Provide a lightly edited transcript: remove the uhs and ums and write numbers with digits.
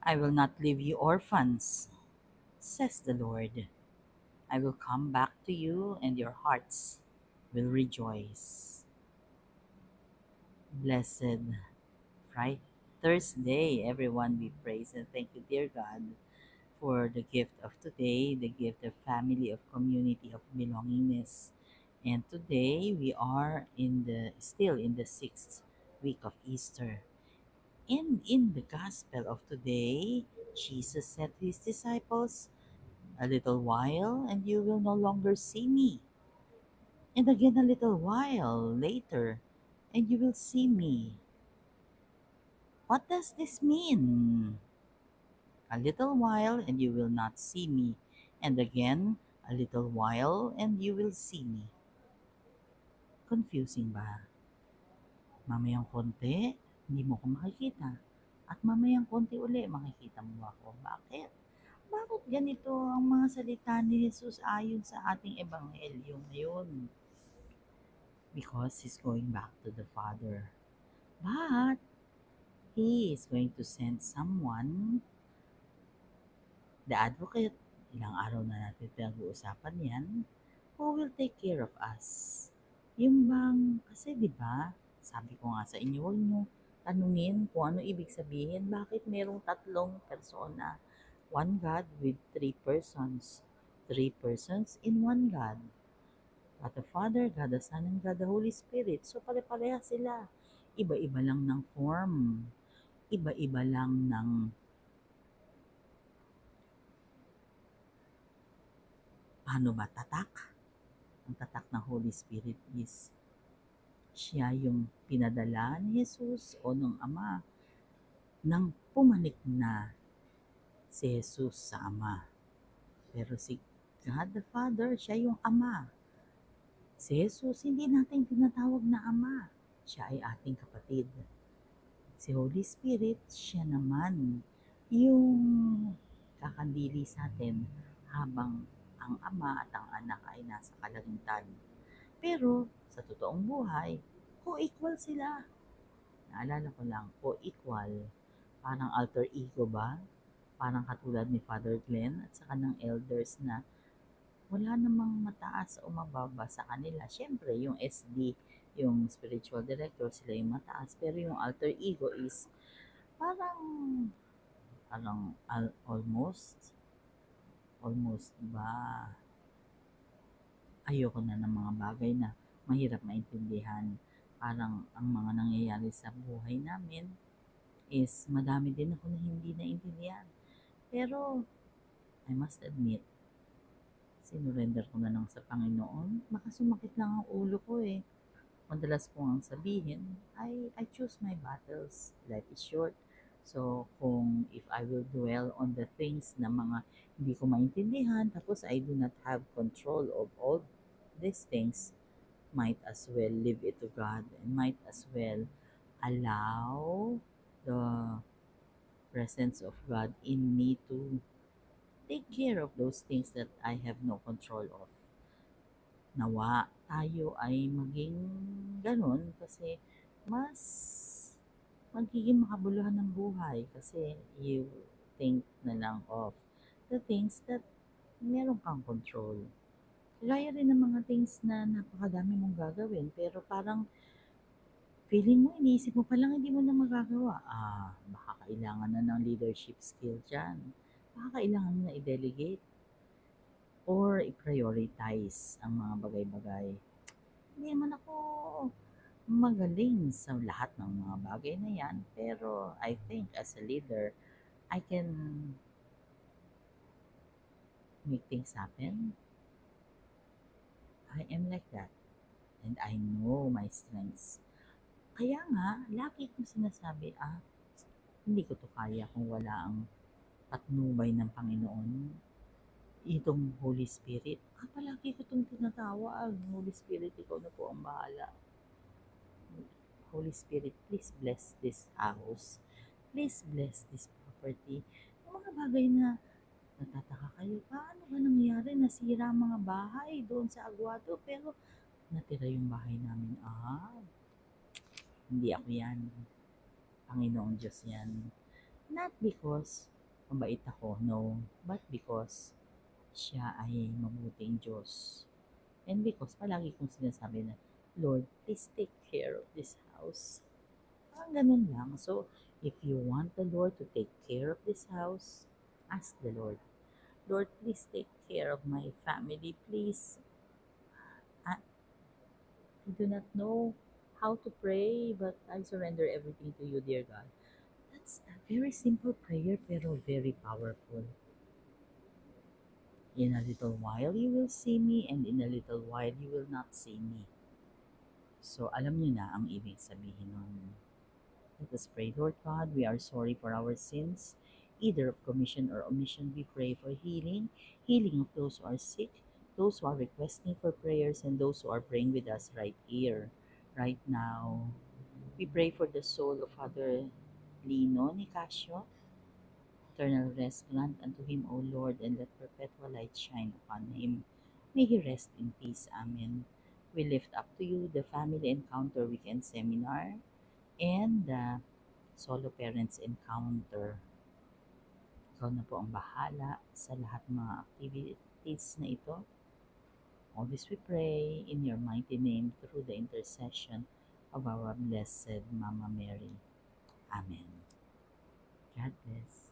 I will not leave you orphans, says the Lord. I will come back to you, and your hearts will rejoice. Blessed Friday, Thursday, everyone. We praise and thank you, dear God, for the gift of today, the gift of family, of community, of belongingness. And today we are still in the sixth week of Easter. And in the gospel of today, Jesus said to his disciples, "A little while, and you will no longer see me. And again a little while later, and you will see me." What does this mean? A little while, and you will not see me. And again, a little while, and you will see me. Confusing ba? Mamayang konti, hindi mo ko makikita. At mamayang konti uli, makikita mo ako. Bakit? Bakit ganito ang mga salita ni Jesus ayon sa ating ebanghelyo ngayon? Because He's going back to the Father. But He is going to send someone, the advocate, ilang araw na natin pinag-uusapan yan, who will take care of us. Yung bang, kasi di ba sabi ko nga sa inyo, huwag nyo tanungin kung ano ibig sabihin, bakit merong tatlong persona. One God with three persons. Three persons in one God. God the Father, God the Son, and God the Holy Spirit. So pare-pareha sila. Iba-iba lang ng form. Iba-iba lang ng paano ba tatak. Ang tatak ng Holy Spirit is siya yung pinadala ni Jesus o ng Ama nang pumanik na si Jesus sa Ama. Pero si God the Father, siya yung Ama. Si Jesus, hindi natin tinatawag na Ama. Siya ay ating kapatid. Si Holy Spirit, siya naman yung kakandili sa atin habang ang Ama at ang Anak ay nasa kalangitan. Pero sa totoong buhay, co-equal sila. Naalala ko lang, co-equal. Parang alter ego ba? Parang katulad ni Father Glenn at saka ng elders na wala namang mataas o mababa sa kanila. Siyempre, yung SD, yung spiritual director, sila yung mataas. Pero yung alter ego is parang, almost ba, ayoko na ng mga bagay na mahirap maintindihan. Parang ang mga nangyayari sa buhay namin is madami din ako na hindi naintindihan. Pero, I must admit, sinurrender ko na lang sa Panginoon. Baka sumakit lang ang ulo ko eh. Madalas ko ang sabihin, I choose my battles. Life is short. So, kung if I will dwell on the things na mga hindi ko maintindihan, tapos I do not have control of all these things, might as well leave it to God and might as well allow the presence of God in me to take care of those things that I have no control of. Nawa tayo ay maging ganun kasi mas magiging makabuluhan ng buhay kasi you think na lang of the things that meron kang control. Kagaya rin ng mga things na napakadami mong gagawin pero parang feeling mo, iniisip mo pa lang hindi mo na magagawa. Baka kailangan na ng leadership skill dyan. Baka kailangan mo na i-delegate or i-prioritize ang mga bagay-bagay. Hindi naman ako magaling sa lahat ng mga bagay na yan, pero I think as a leader, I can make things happen. I am like that. And I know my strengths. Kaya nga, lagi kong sinasabi, hindi ko to kaya kung wala ang patnubay ng Panginoon. Itong Holy Spirit. Palagi ko itong tinatawag. Holy Spirit, ikaw na po ang bahala. Holy Spirit, please bless this house. Please bless this property. Yung mga bagay na natataka kayo, paano ba nangyari? Nasira ang mga bahay doon sa Aguado, pero natira yung bahay namin. Hindi ako yan. Panginoong Diyos yan. Not because mabait ako, no, but because siya ay mabuting Diyos. And because palagi kong sinasabi na, Lord, please take care of this house. Parang ganun lang. So, if you want the Lord to take care of this house, ask the Lord. Lord, please take care of my family, please. I do not know how to pray, but I surrender everything to you, dear God. That's a very simple prayer, pero very powerful. In a little while you will see me, and in a little while you will not see me. So, alam niyo na ang ibig sabihin nun. Let us pray. Lord God, we are sorry for our sins, either of commission or omission. We pray for healing, healing of those who are sick, those who are requesting for prayers, and those who are praying with us right here, right now. We pray for the soul of Father Lino Nicasio. Eternal rest grant unto him, O Lord, and let perpetual light shine upon him. May he rest in peace. Amen. We lift up to you the Family Encounter Weekend Seminar and the Solo Parents Encounter. Ikaw na po ang bahala sa lahat ng mga activities na ito. All this we pray in your mighty name through the intercession of our Blessed Mama Mary. Amen. God bless.